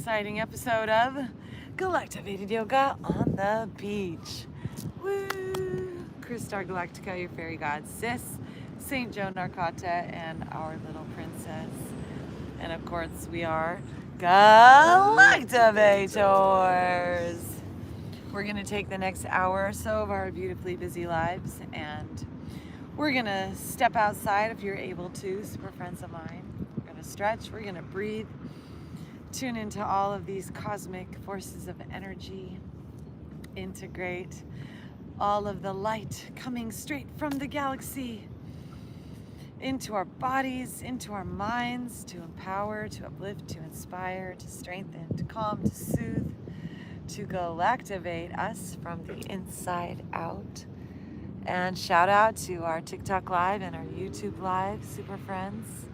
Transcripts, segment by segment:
exciting episode of Galactivated Yoga on the beach. Woo! Crystar Galactica, your fairy god, Sis, Saint Joan Narcata, and our little princess. And of course, we are Galactivators. We're going to take the next hour or so of our beautifully busy lives, and we're going to step outside if you're able to, super friends of mine. We're going to stretch, we're going to breathe, tune into all of these cosmic forces of energy, integrate all of the light coming straight from the galaxy into our bodies, into our minds, to empower, to uplift, to inspire, to strengthen, to calm, to soothe, to galactivate us from the inside out. And shout out to our TikTok live and our YouTube live super friends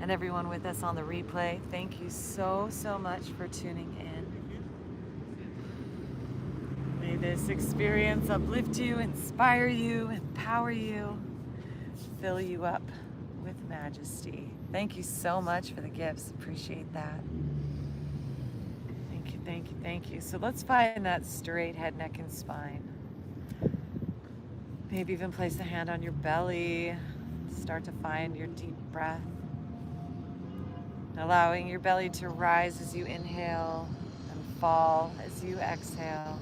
and everyone with us on the replay. Thank you so much for tuning in. May this experience uplift you, inspire you, empower you, fill you up with majesty. Thank you so much for the gifts. Appreciate that. Thank you, thank you, thank you. So let's find that straight head, neck, and spine. Maybe even place a hand on your belly. Start to find your deep breath. Allowing your belly to rise as you inhale and fall as you exhale.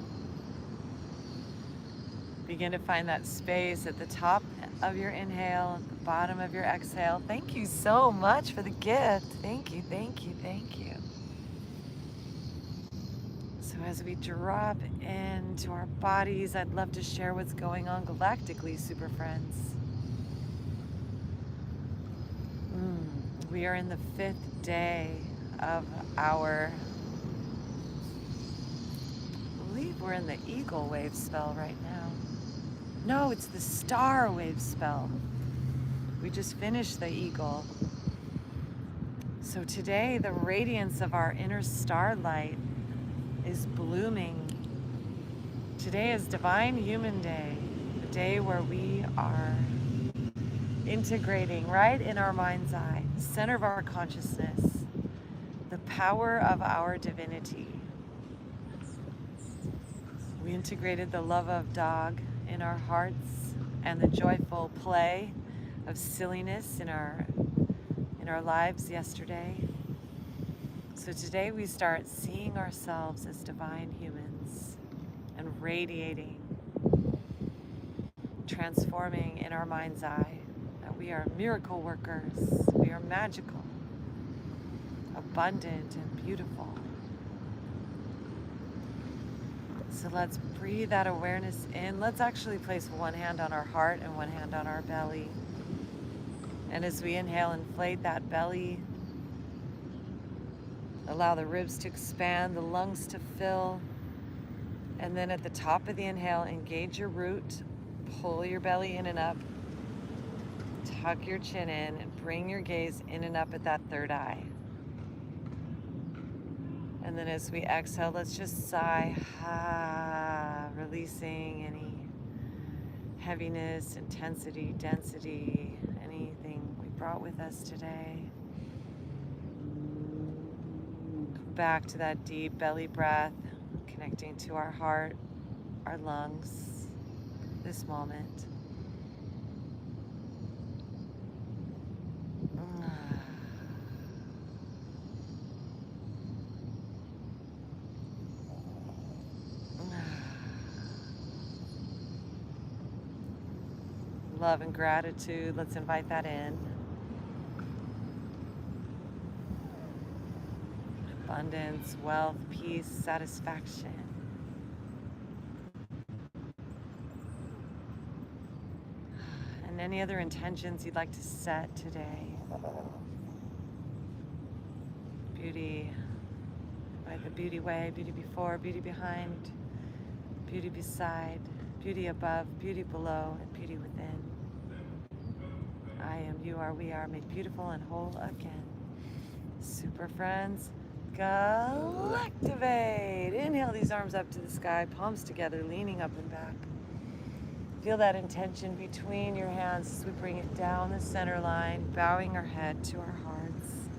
Begin to find that space at the top of your inhale, at the bottom of your exhale. Thank you so much for the gift. Thank you, thank you, thank you. So as we drop into our bodies, I'd love to share what's going on galactically, super friends. We are in the 5th day of our, I believe we're in the eagle wave spell right now. No, it's the star wave spell. We just finished the eagle. So today, the radiance of our inner starlight is blooming. Today is Divine Human Day, the day where we are integrating right in our mind's eye, the center of our consciousness, the power of our divinity. We integrated the love of dog in our hearts and the joyful play of silliness in our lives yesterday. So today we start seeing ourselves as divine humans and radiating, transforming in our mind's eye. We are miracle workers. We are magical, abundant, and beautiful. So let's breathe that awareness in. Let's actually place one hand on our heart and one hand on our belly. And as we inhale, inflate that belly. Allow the ribs to expand, the lungs to fill. And then at the top of the inhale, engage your root. Pull your belly in and up. Tuck your chin in and bring your gaze in and up at that third eye. And then as we exhale, let's just sigh, releasing any heaviness, intensity, density, anything we brought with us today. Come back to that deep belly breath, connecting to our heart, our lungs, this moment. Love and gratitude, let's invite that in. Abundance, wealth, peace, satisfaction. And any other intentions you'd like to set today. Beauty, by the beauty way, beauty before, beauty behind, beauty beside, beauty above, beauty below, and beauty within. I am, you are, we are made beautiful and whole again. Super friends, Galactivate. Inhale these arms up to the sky, palms together, leaning up and back. Feel that intention between your hands as we bring it down the center line, bowing our head to our hearts.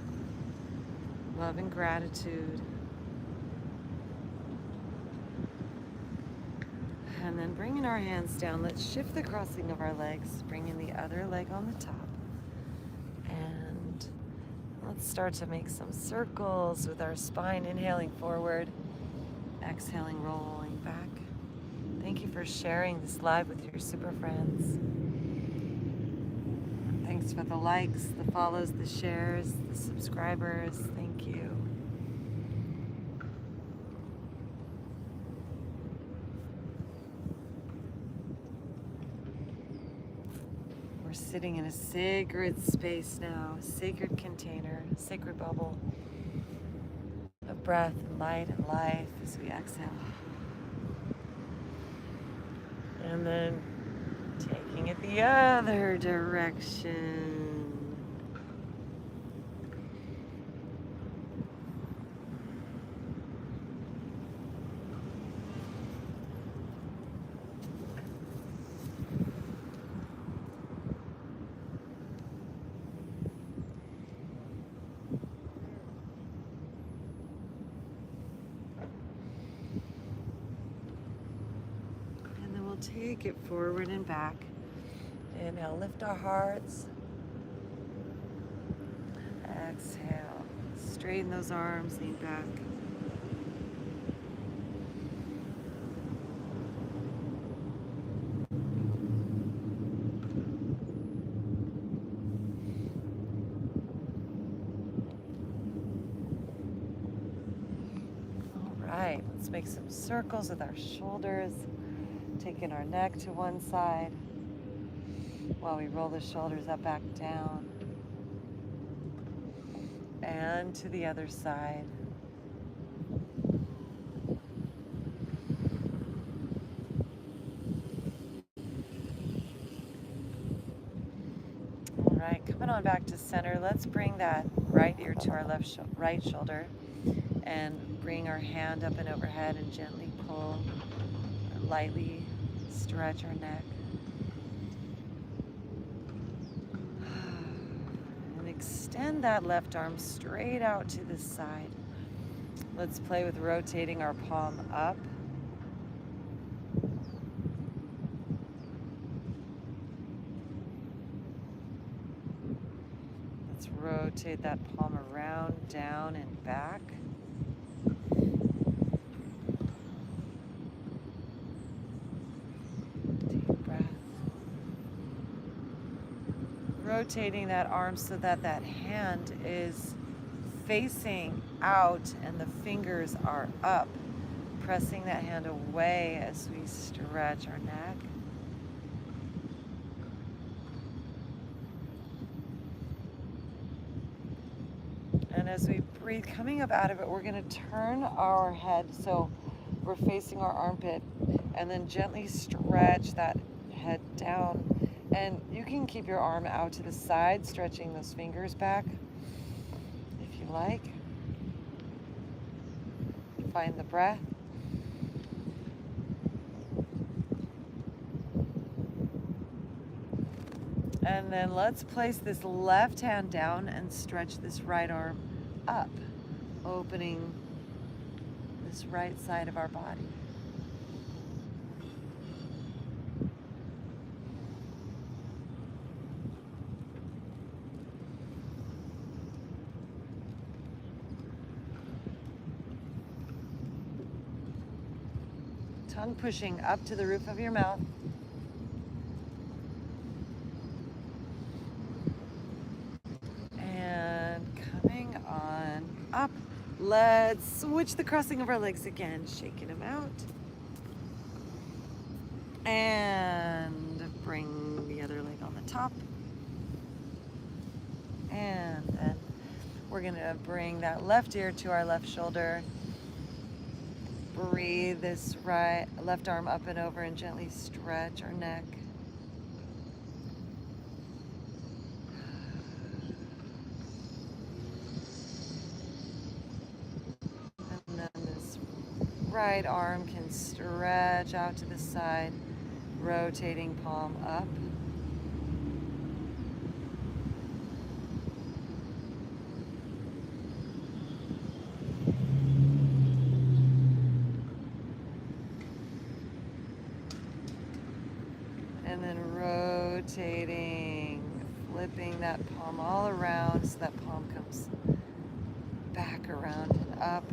Love and gratitude. And then bringing our hands down, let's shift the crossing of our legs, bringing the other leg on the top. And let's start to make some circles with our spine, inhaling forward, exhaling, rolling back. Thank you for sharing this live with your super friends. Thanks for the likes, the follows, the shares, the subscribers. Thank you. We're sitting in a sacred space now, a sacred container, a sacred bubble of breath and light and life as we exhale. And then taking it the other direction. Take it forward and back. Inhale, lift our hearts. Exhale, straighten those arms, lean back. All right, let's make some circles with our shoulders. Taking our neck to one side while we roll the shoulders up, back, down. And to the other side. All right, coming on back to center. Let's bring that right ear to our right shoulder and bring our hand up and overhead and gently pull or lightly stretch our neck. And extend that left arm straight out to the side. Let's play with rotating our palm up. Let's rotate that palm around, down, and back. Rotating that arm so that that hand is facing out and the fingers are up, pressing that hand away as we stretch our neck. And as we breathe, coming up out of it, we're going to turn our head so we're facing our armpit and then gently stretch that head down. And you can keep your arm out to the side, stretching those fingers back if you like. Find the breath. And then let's place this left hand down and stretch this right arm up, opening this right side of our body. Tongue pushing up to the roof of your mouth. And coming on up. Let's switch the crossing of our legs again, shaking them out. And bring the other leg on the top. And then we're gonna bring that left ear to our left shoulder. Breathe this left arm up and over and gently stretch our neck. And then this right arm can stretch out to the side, rotating palm up. And then rotating, flipping that palm all around so that palm comes back around and up.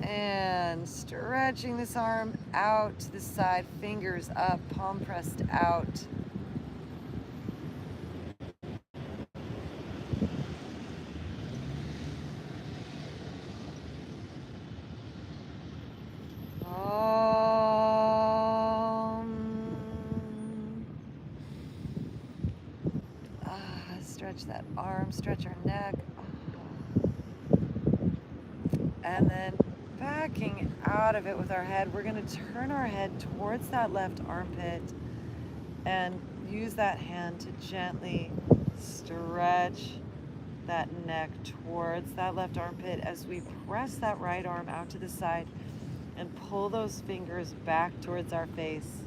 And stretching this arm out to the side, fingers up, palm pressed out. Stretch that arm, stretch our neck. And then backing out of it with our head, we're going to turn our head towards that left armpit and use that hand to gently stretch that neck towards that left armpit as we press that right arm out to the side and pull those fingers back towards our face.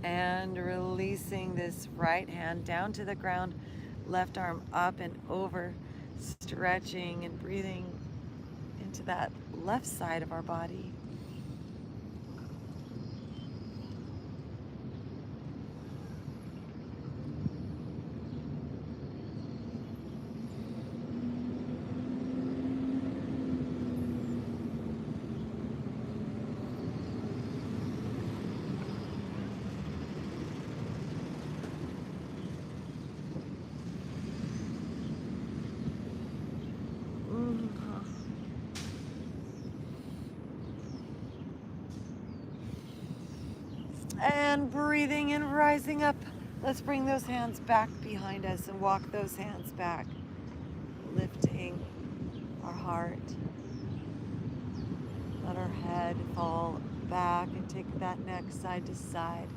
And releasing this right hand down to the ground, left arm up and over, stretching and breathing into that left side of our body. And breathing and rising up. Let's bring those hands back behind us and walk those hands back, lifting our heart. Let our head fall back and take that neck side to side.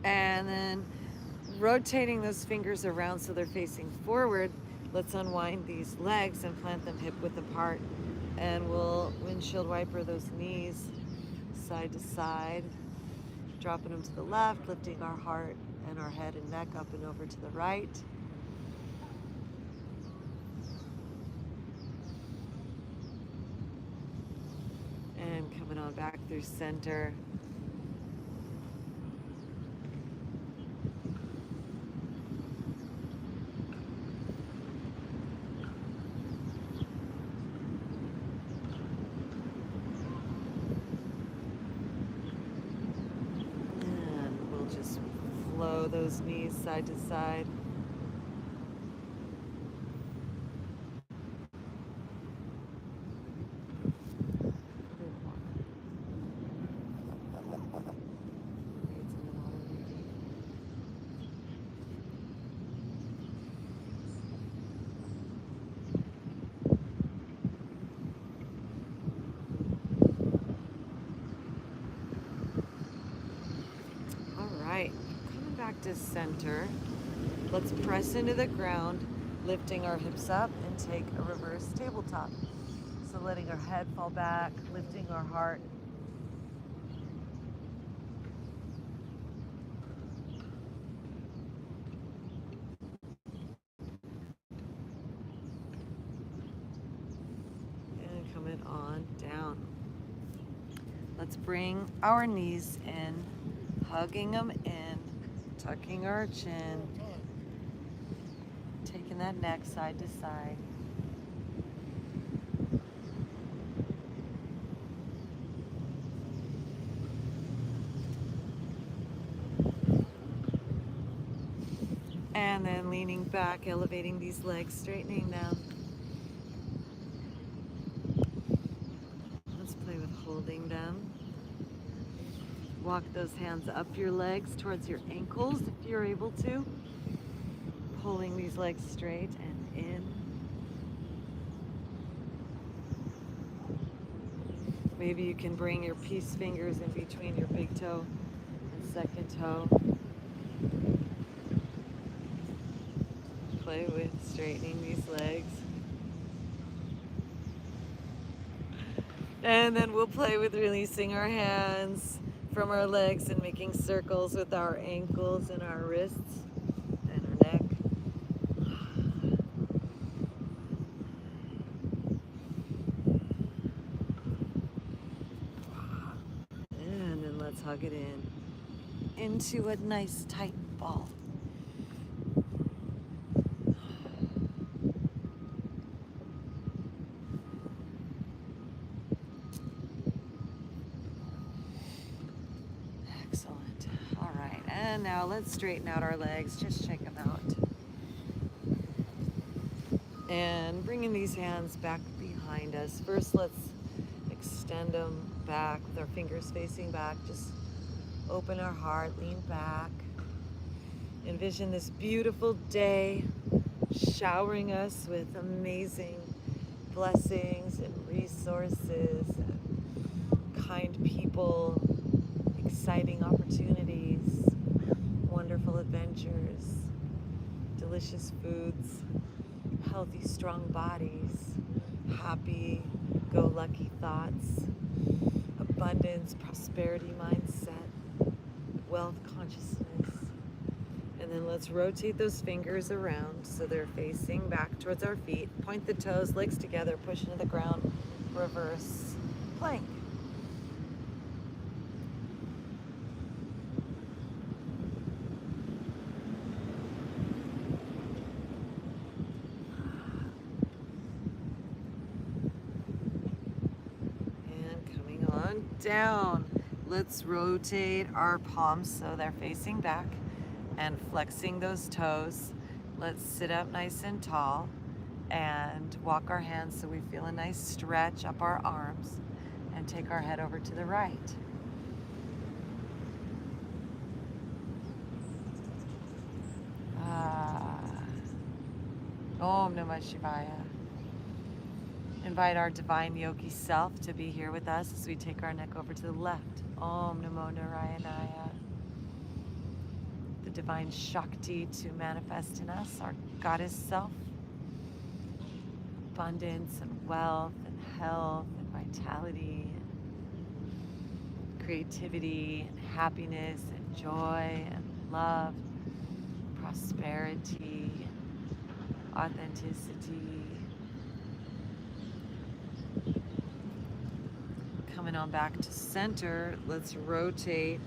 And then rotating those fingers around so they're facing forward. Let's unwind these legs and plant them hip width apart. And we'll windshield wiper those knees side to side, dropping them to the left, lifting our heart and our head and neck up and over to the right. And coming on back through center. Flow those knees side to side. All right. Back to center. Let's press into the ground, lifting our hips up and take a reverse tabletop. So letting our head fall back, lifting our heart. And coming on down. Let's bring our knees in, hugging them in, tucking our chin, taking that neck side to side. And then leaning back, elevating these legs, straightening them. Let's play with holding them. Walk those hands up your legs towards your ankles if you're able to. Pulling these legs straight and in. Maybe you can bring your peace fingers in between your big toe and second toe. Play with straightening these legs. And then we'll play with releasing our hands from our legs and making circles with our ankles and our wrists and our neck. And then let's hug it in into a nice tight ball. Excellent. All right, and now let's straighten out our legs. Just check them out. And bringing these hands back behind us. First, let's extend them back with our fingers facing back. Just open our heart, lean back. Envision this beautiful day showering us with amazing blessings and resources, and kind people, exciting opportunities, wonderful adventures, delicious foods, healthy, strong bodies, happy, go lucky thoughts, abundance, prosperity mindset, wealth consciousness. And then let's rotate those fingers around so they're facing back towards our feet. Point the toes, legs together, push into the ground, reverse plank. Down. Let's rotate our palms so they're facing back and flexing those toes. Let's sit up nice and tall and walk our hands so we feel a nice stretch up our arms, and take our head over to the right. Om Namah Shivaya. Invite our divine yogi self to be here with us as we take our neck over to the left. Om Namo Narayanaya. The divine Shakti to manifest in us, our goddess self. Abundance and wealth and health and vitality, and creativity and happiness and joy and love, prosperity, authenticity. Coming on back to center, let's rotate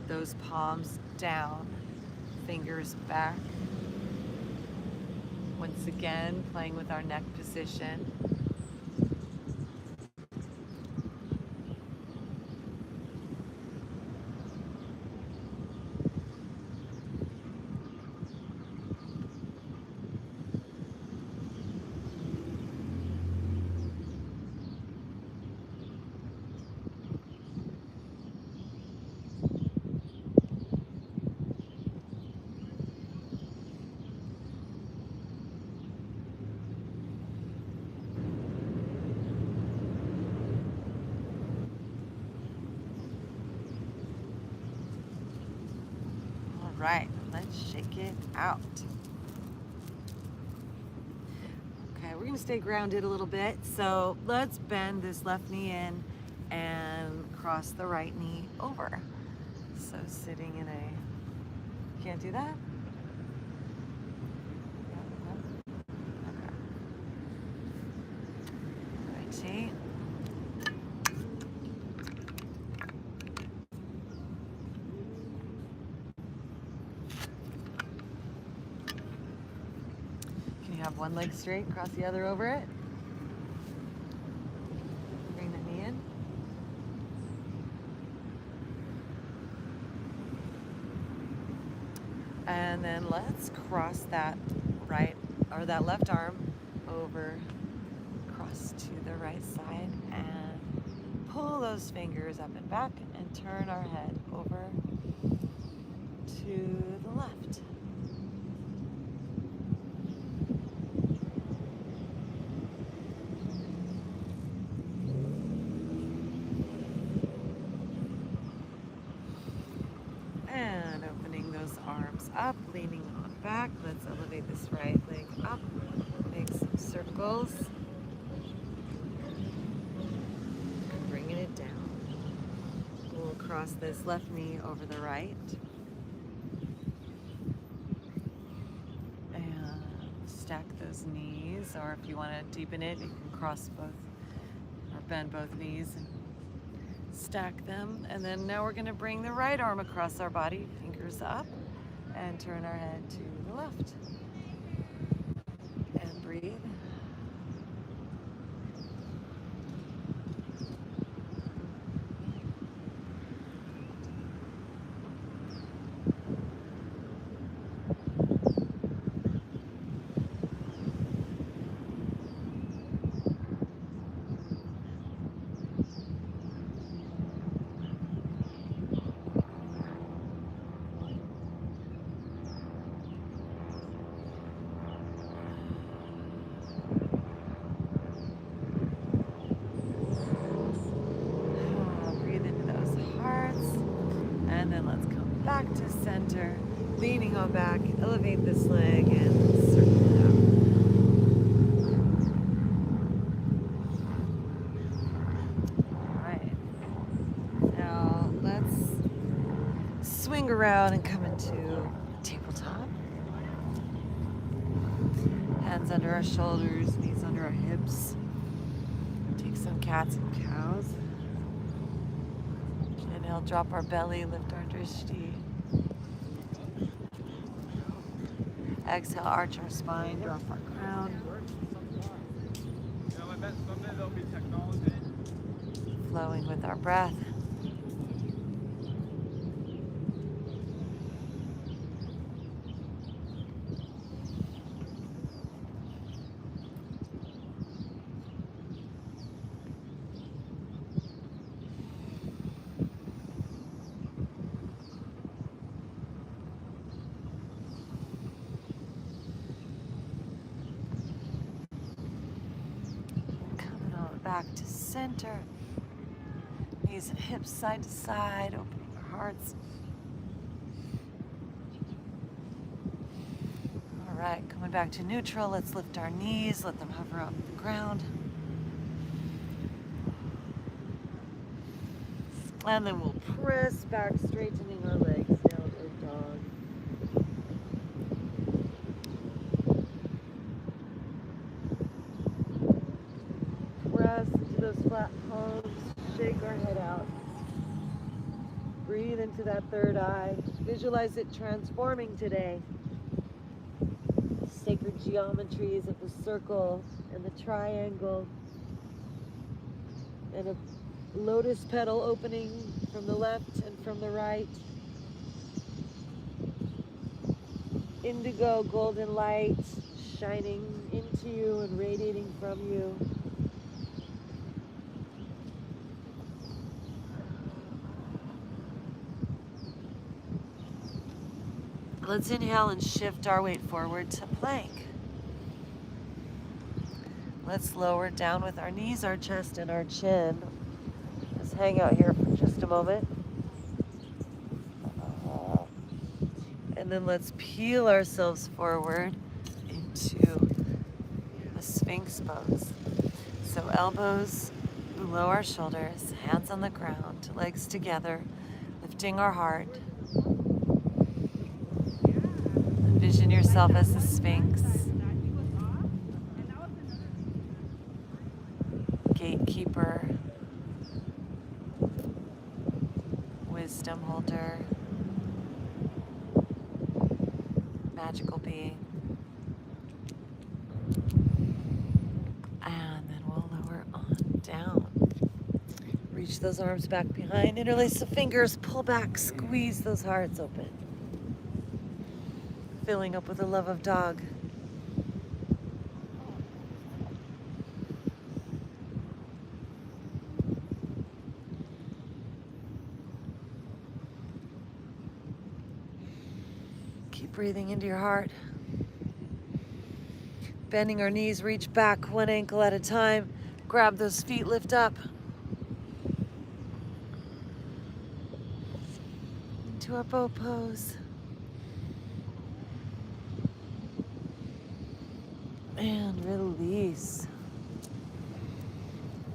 those palms down, fingers back. Once again, playing with our neck position. Right, let's shake it out. Okay, we're gonna stay grounded a little bit. So let's bend this left knee in and cross the right knee over. So sitting in a, can't do that? Okay. Rotate. Have one leg straight, cross the other over it. Bring the knee in. And then let's cross that right, or that left arm over, cross to the right side and pull those fingers up and back and turn our head over to the left. And opening those arms up, leaning on back. Let's elevate this right leg up. Make some circles. Bringing it down. We'll cross this left knee over the right. And stack those knees, or if you want to deepen it, you can cross both or bend both knees and stack them. And then now we're going to bring the right arm across our body, fingers up, and turn our head to the left. And breathe. And then let's come back to center, leaning on back, elevate this leg and circle it out. All right, now let's swing around and come into tabletop. Hands under our shoulders, knees under our hips. Take some cats and cows. Inhale, drop our belly, lift our drishti. Exhale, arch our spine, drop our crown. Flowing with our breath. Back to center, knees and hips side to side, opening our hearts. All right, coming back to neutral, let's lift our knees, let them hover off the ground. And then we'll press back, straightening our legs, downward dog. Into those flat palms, shake our head out. Breathe into that third eye. Visualize it transforming today. Sacred geometries of the circle and the triangle. And a lotus petal opening from the left and from the right. Indigo golden light shining into you and radiating from you. Let's inhale and shift our weight forward to plank. Let's lower down with our knees, our chest, and our chin. Just hang out here for just a moment. And then let's peel ourselves forward into the Sphinx pose. So elbows below our shoulders, hands on the ground, legs together, lifting our heart. Envision yourself as the Sphinx, gatekeeper, wisdom holder, magical being. And then we'll lower on down. Reach those arms back behind, interlace the fingers, pull back, squeeze those hearts open. Filling up with the love of dog. Keep breathing into your heart. Bending our knees, reach back one ankle at a time. Grab those feet, lift up. Into our bow pose. And release.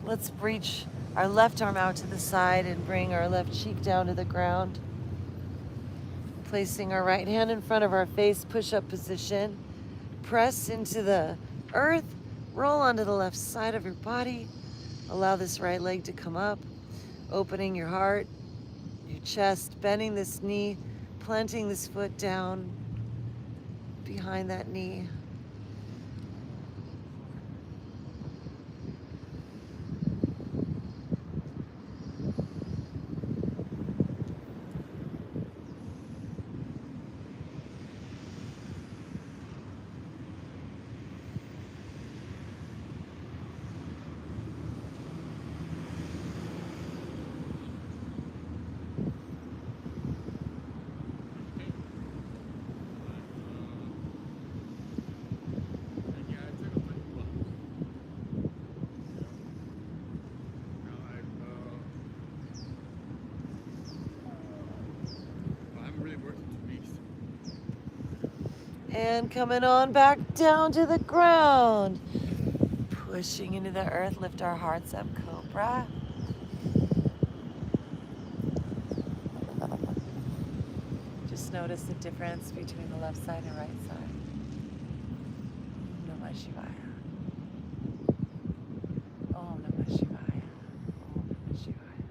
Let's reach our left arm out to the side and bring our left cheek down to the ground. Placing our right hand in front of our face, push-up position. Press into the earth, roll onto the left side of your body. Allow this right leg to come up, opening your heart, your chest, bending this knee, planting this foot down behind that knee. And coming on back down to the ground. Pushing into the earth, lift our hearts up, Cobra. Just notice the difference between the left side and right side. Namah Shivaya. Om Namah Shivaya. Om Namah Shivaya.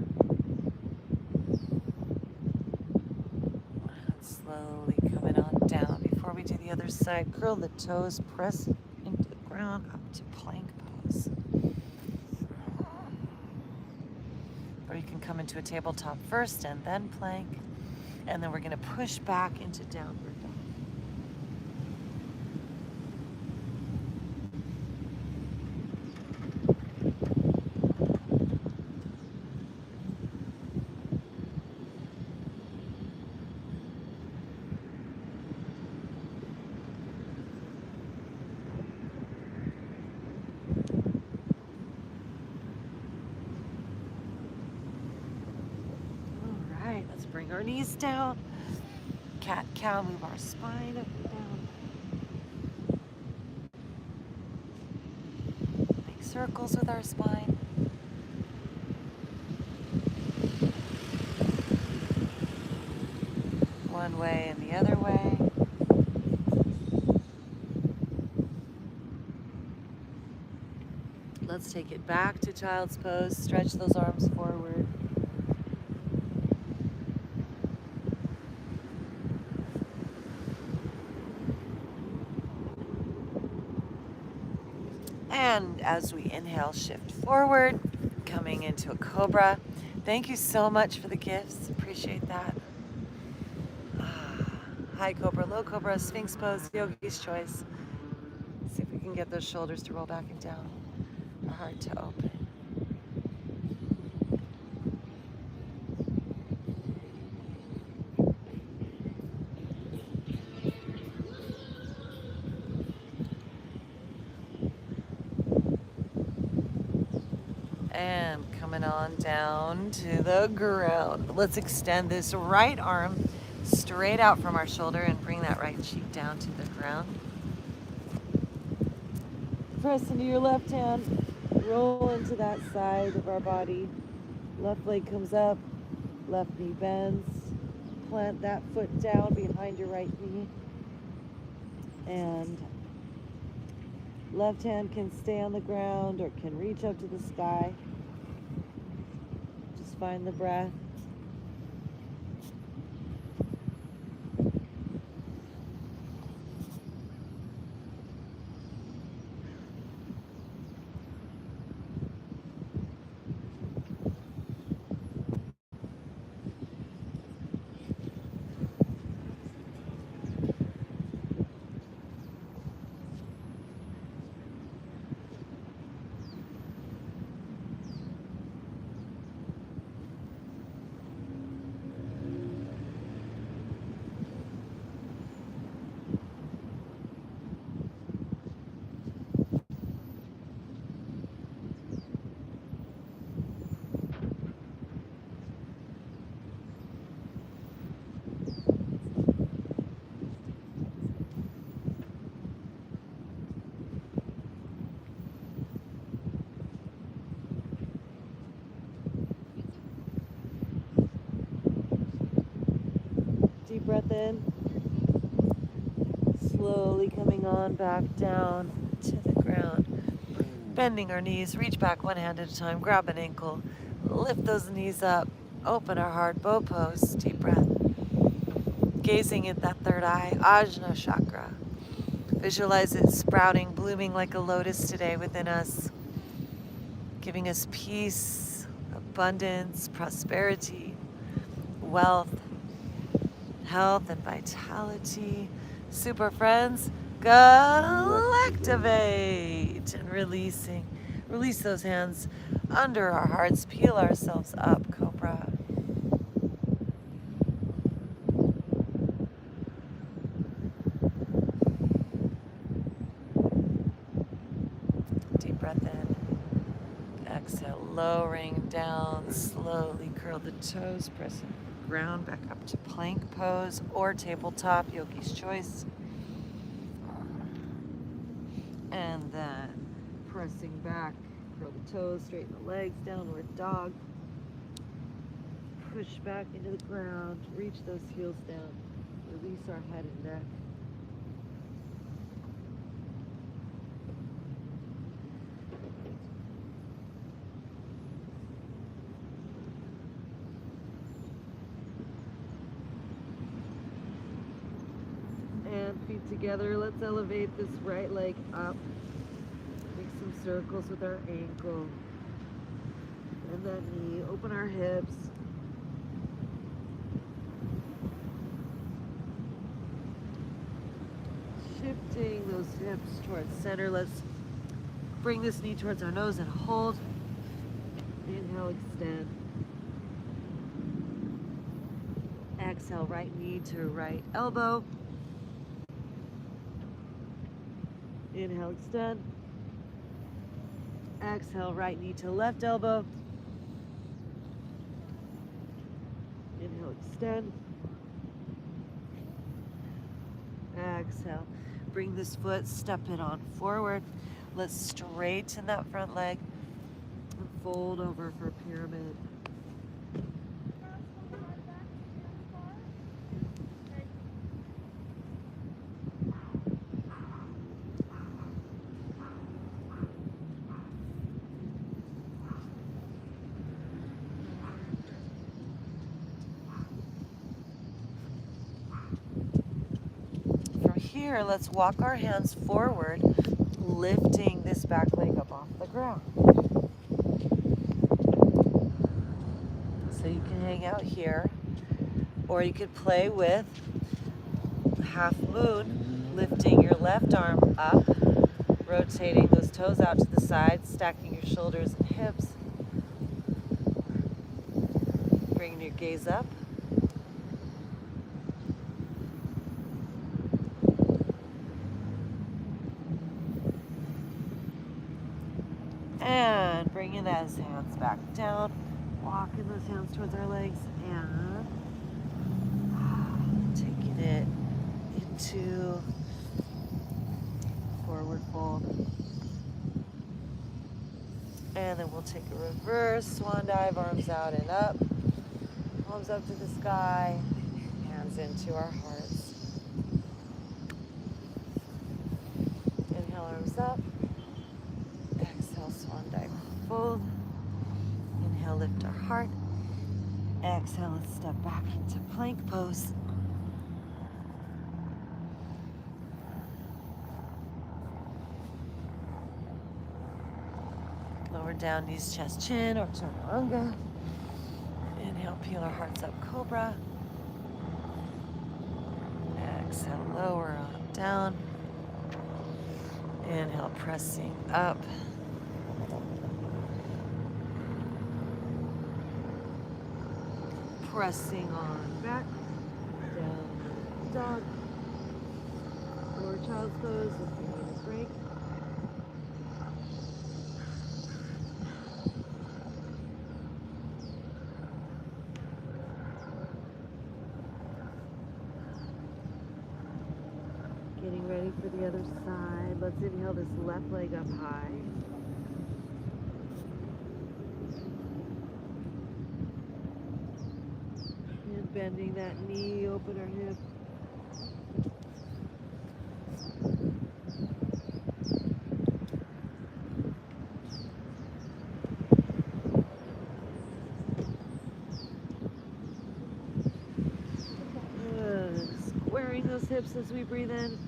And slowly coming on down. Before we do the other side, curl the toes, press into the ground, up to plank pose. Or you can come into a tabletop first and then plank. And then we're going to push back into downward dog. All right, let's bring our knees down. Cat, cow, move our spine up and down. Make circles with our spine. One way and the other way. Let's take it back to child's pose. Stretch those arms forward. And as we inhale, shift forward, coming into a cobra. Thank you so much for the gifts. Appreciate that. High cobra, low cobra, sphinx pose, yogi's choice. See if we can get those shoulders to roll back and down. Our heart to open. And coming on down to the ground. Let's extend this right arm straight out from our shoulder and bring that right cheek down to the ground. Press into your left hand, roll into that side of our body. Left leg comes up, left knee bends. Plant that foot down behind your right knee. And left hand can stay on the ground or can reach up to the sky. Just find the breath. Deep breath in. Slowly coming on back down to the ground. Bending our knees, reach back one hand at a time, grab an ankle, lift those knees up, open our heart, bow pose, deep breath. Gazing at that third eye, Ajna chakra. Visualize it sprouting, blooming like a lotus today within us, giving us peace, abundance, prosperity, wealth, health, and vitality. Super friends, Galactivate! And release those hands under our hearts, peel ourselves up, Cobra. Deep breath in. Exhale, lowering down, slowly curl the toes, pressing the ground back up to plank pose or tabletop, yogi's choice. And then pressing back, curl the toes, straighten the legs, downward dog. Push back into the ground, reach those heels down, release our head and neck. And feet together, let's elevate this right leg up. Make some circles with our ankle. And that knee, open our hips. Shifting those hips towards center. Let's bring this knee towards our nose and hold. Inhale, extend. Exhale, right knee to right elbow. Inhale, extend. Exhale, right knee to left elbow. Inhale, extend. Exhale. Bring this foot, step it on forward. Let's straighten that front leg and fold over for pyramid. Here, let's walk our hands forward, lifting this back leg up off the ground. So you can hang out here, or you could play with half moon, lifting your left arm up, rotating those toes out to the side, stacking your shoulders and hips, bringing your gaze up. And bringing those hands back down, walking those hands towards our legs, and taking it into forward fold. And then we'll take a reverse swan dive, arms out and up, palms up to the sky, hands into our hearts. Inhale, arms up. Exhale, swan dive, fold. Inhale, lift our heart. Exhale, let's step back into plank pose. Lower down, knees, chest, chin, or chaturanga. Inhale, peel our hearts up, cobra. Exhale, lower on down. Inhale, pressing up. Pressing on back, down, dog, or child's pose if you need a break. Getting ready for the other side. Let's inhale this left leg up high. bending that knee, open our hip. Squaring those hips as we breathe in.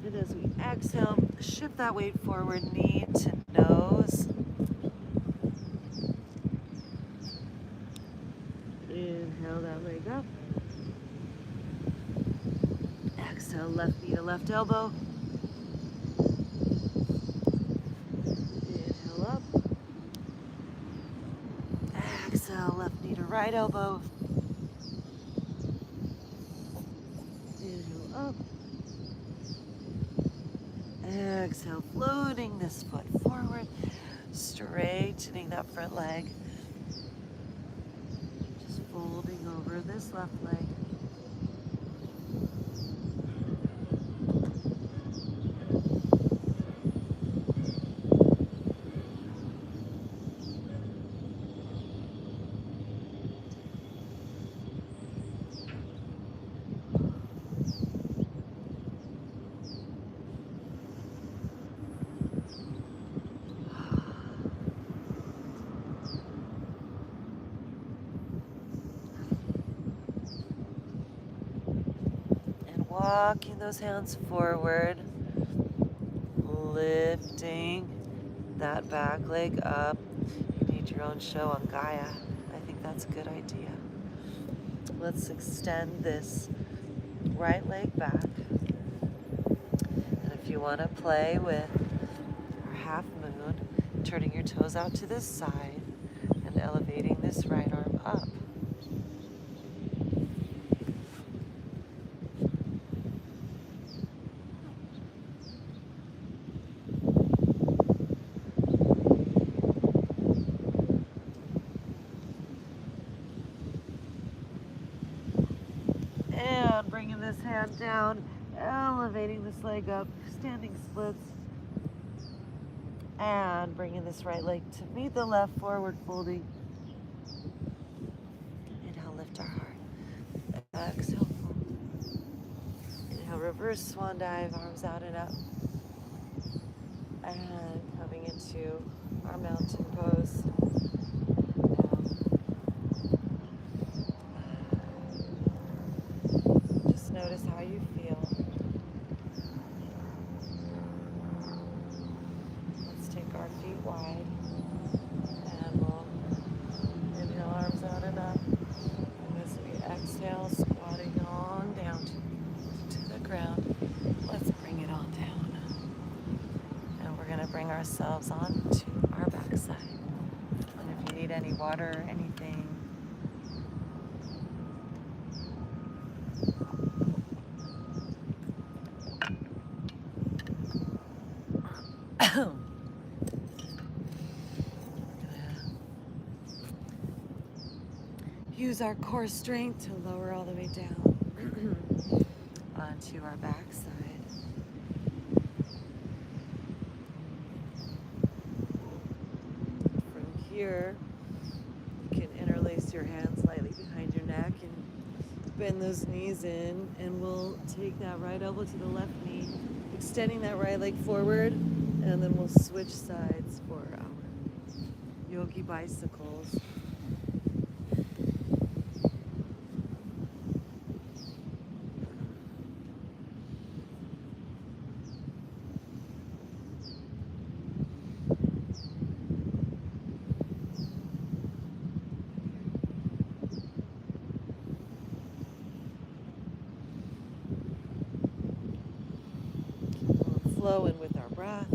And as we exhale, shift that weight forward, knee to nose. Inhale that leg up. Exhale, left knee to left elbow. Inhale up. Exhale, left knee to right elbow. Inhale up. Exhale, floating this foot forward, straightening that front leg. Just folding over this left leg. Walking those hands forward, lifting that back leg up. You need your own show on Gaia. I think that's a good idea. Let's extend this right leg back. And if you want to play with our half moon, turning your toes out to this side and elevating this right arm up. Bringing this hand down, elevating this leg up, standing splits, and bringing this right leg to meet the left, forward folding. Inhale, lift our heart. Exhale, fold. Inhale, reverse swan dive, arms out and up. And coming into our mountain pose. Notice how you feel. Let's take our feet wide and we'll inhale, arms out and up. And as we exhale, squatting on down to the ground, let's bring it on down. And we're going to bring ourselves on to our backside. And if you need any water or anything, use our core strength to lower all the way down onto our backside. From here, you can interlace your hands lightly behind your neck and bend those knees in, and we'll take that right elbow to the left knee, extending that right leg forward, and then we'll switch sides for our yogi bicycles. Flowing with our breath.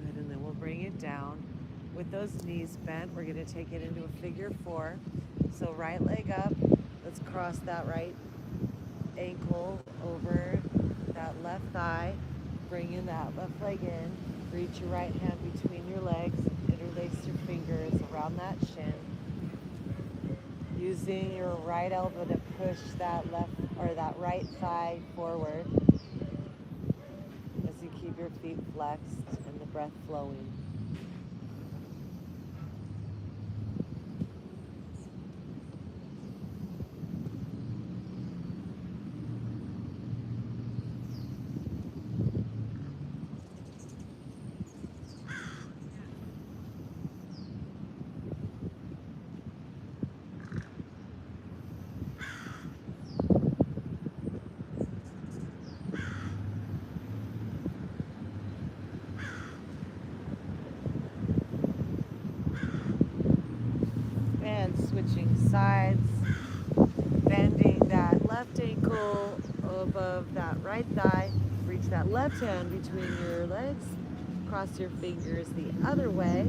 Good, and then we'll bring it down. With those knees bent, we're going to take it into a figure four. So right leg up, let's cross that right ankle over that left thigh. Bring in that left leg in. Reach your right hand between your legs. Interlace your fingers around that shin. Using your right elbow to push that left or that right thigh forward as you keep your feet flexed and the breath flowing. switching sides, bending that left ankle above that right thigh. Reach that left hand between your legs. Cross your fingers the other way.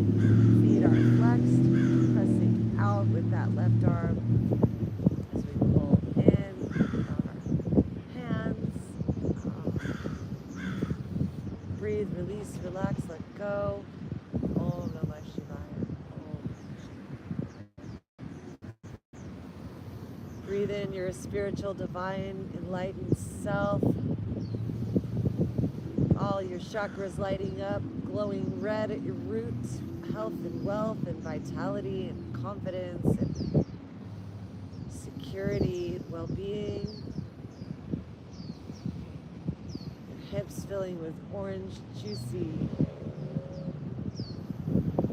Feet are flexed, pressing out with that left arm as we pull in on our hands. Breathe, release, relax, let go. Om Namah Shivaya. Breathe in your spiritual, divine, enlightened self. All your chakras lighting up, glowing red at your root. Health and wealth and vitality and confidence and security and well-being. Your hips filling with orange, juicy,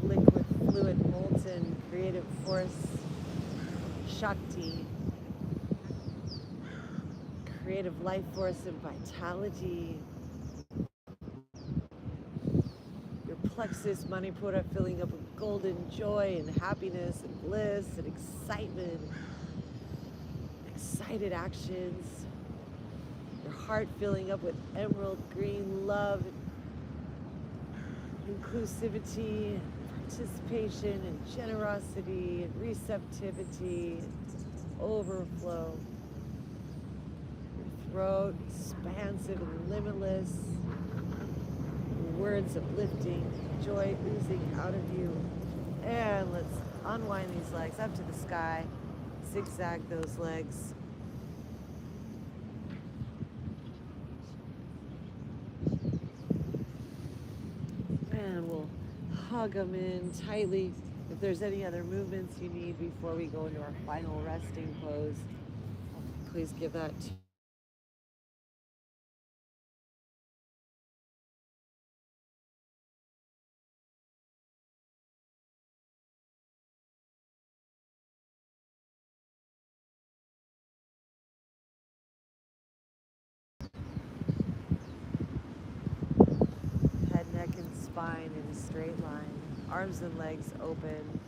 liquid, fluid, molten, creative force, Shakti. Creative life force and vitality. Your plexus manipura filling up with golden joy and happiness and bliss and excitement, excited actions. Your heart filling up with emerald green love, inclusivity, participation and generosity and receptivity and overflow. Throat expansive and limitless, words uplifting, joy oozing out of you. And let's unwind these legs up to the sky, zigzag those legs. And we'll hug them in tightly. If there's any other movements you need before we go into our final resting pose, please give that to head, neck, and spine in a straight line. Arms and legs open.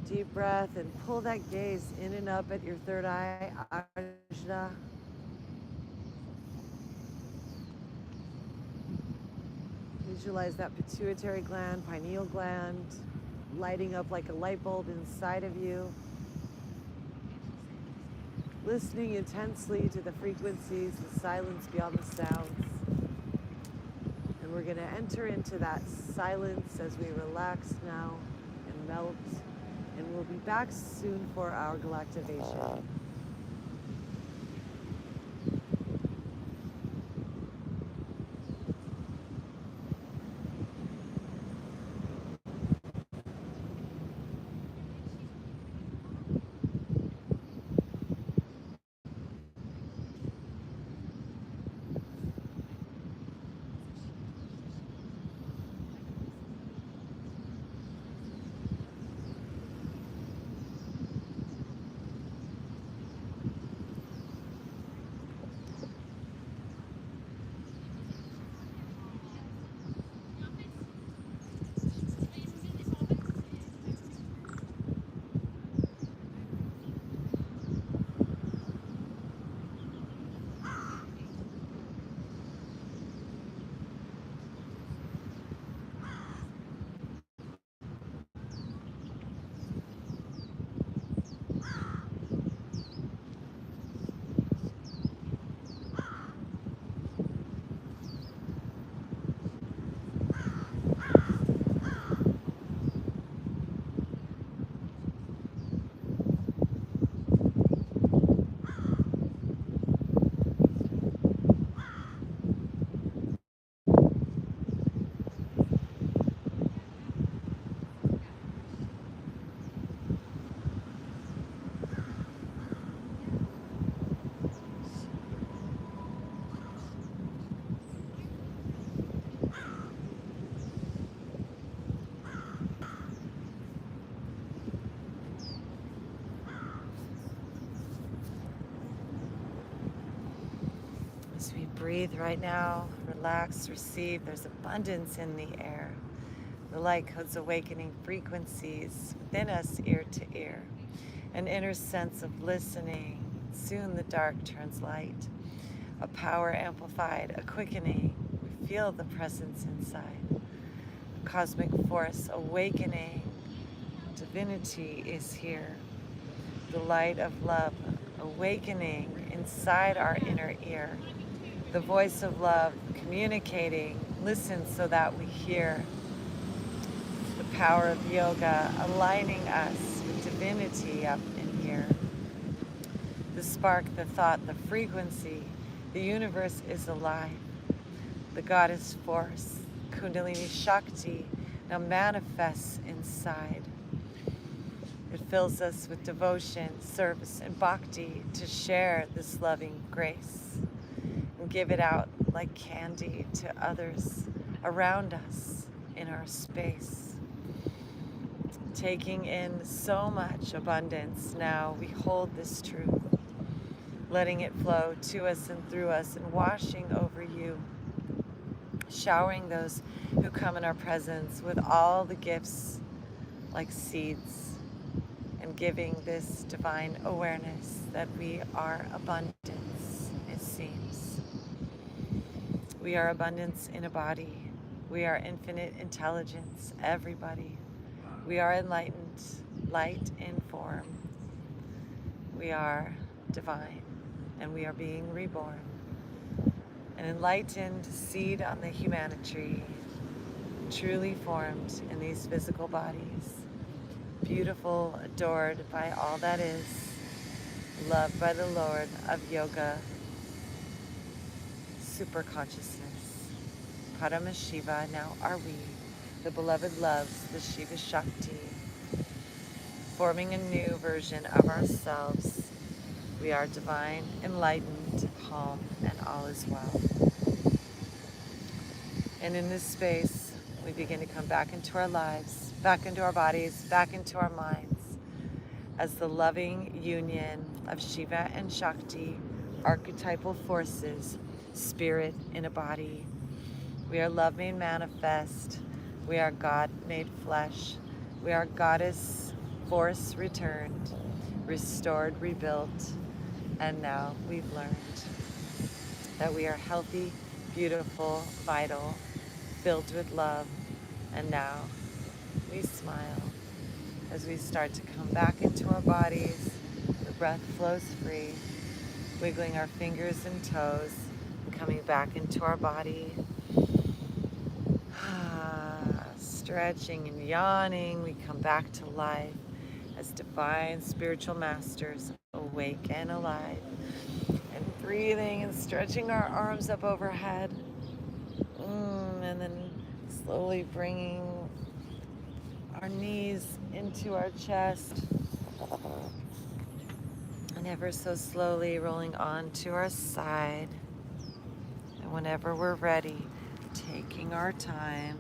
Deep breath and pull that gaze in and up at your third eye, Ajna. Visualize that pituitary gland, pineal gland, lighting up like a light bulb inside of you. Listening intensely to the frequencies, the silence beyond the sounds. And we're going to enter into that silence as we relax now and melt. And we'll be back soon for our galactivation. Breathe right now. Relax, receive. There's abundance in the air. The light codes awakening frequencies within us, ear to ear. An inner sense of listening. Soon the dark turns light. A power amplified, a quickening. We feel the presence inside. A cosmic force awakening. Divinity is here. The light of love awakening inside our inner ear. The voice of love communicating. Listen so that we hear. The power of yoga aligning us with divinity up in here. The spark, the thought, the frequency. The universe is alive. The goddess force, Kundalini Shakti, now manifests inside. It fills us with devotion, service, and bhakti to share this loving grace and give it out like candy to others around us in our space. Taking in so much abundance, now we hold this truth, letting it flow to us and through us and washing over you, showering those who come in our presence with all the gifts like seeds, and giving this divine awareness that we are abundance, it seems. We are abundance in a body. We are infinite intelligence, everybody. We are enlightened, light in form. We are divine, and we are being reborn. An enlightened seed on the humanity, truly formed in these physical bodies. Beautiful, adored by all that is, loved by the Lord of Yoga, super consciousness. Paramashiva, now are we, the beloved loves, the Shiva Shakti, forming a new version of ourselves. We are divine, enlightened, calm, and all is well. And in this space, we begin to come back into our lives, back into our bodies, back into our minds, as the loving union of Shiva and Shakti, archetypal forces, spirit in a body. We are love made manifest. We are God made flesh. We are goddess force returned, restored, rebuilt, and now we've learned that we are healthy, beautiful, vital, filled with love, and now we smile as we start to come back into our bodies. The breath flows free, wiggling our fingers and toes and coming back into our body. Stretching and yawning, we come back to life as divine spiritual masters, awake and alive. And breathing and stretching our arms up overhead. And then slowly bringing our knees into our chest, and ever so slowly rolling onto our side. And whenever we're ready, taking our time,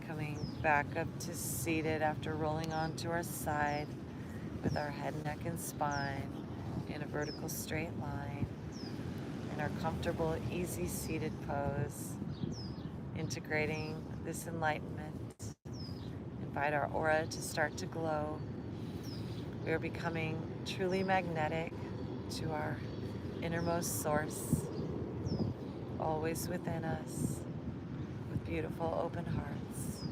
coming back up to seated after rolling onto our side with our head, neck, and spine in a vertical straight line, in our comfortable, easy seated pose, integrating this enlightenment. Invite our aura to start to glow. We are becoming truly magnetic to our innermost source, always within us, with beautiful open hearts.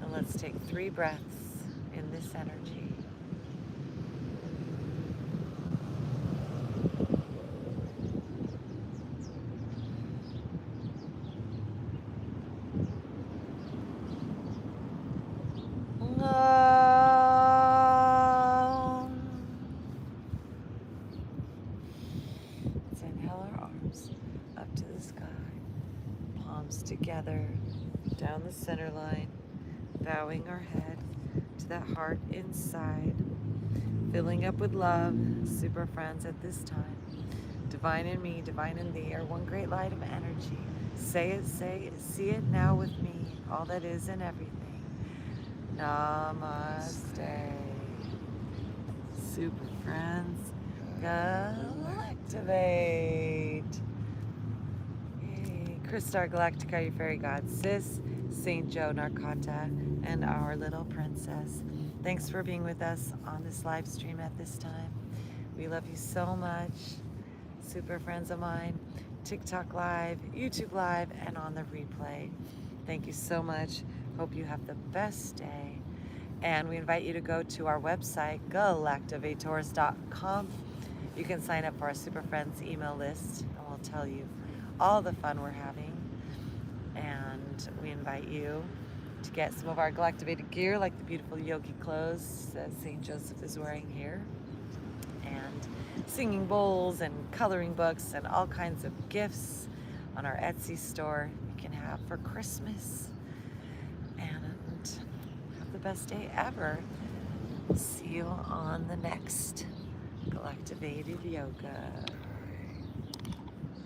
And let's take 3 breaths in this energy. Let's inhale our arms up to the sky, palms together, down the center line, bowing our head to that heart inside, filling up with love, super friends at this time. Divine in me, divine in thee are one great light of energy. Say it, see it now with me, all that is and everything. Namaste. Super friends, Galactivate. Crystar Galactica, your fairy god, Sis, Saint Joe Narcata, and our little princess. Thanks for being with us on this live stream at this time. We love you so much. Super friends of mine, TikTok Live, YouTube Live, and on the replay. Thank you so much. Hope you have the best day. And we invite you to go to our website, Galactivators.com. You can sign up for our Super Friends email list, and we'll tell you all the fun we're having. And we invite you to get some of our Galactivated gear, like the beautiful yogi clothes that St. Joseph is wearing here, and singing bowls and coloring books and all kinds of gifts on our Etsy store you can have for Christmas. And have the best day ever. See you on the next Galactivated Yoga.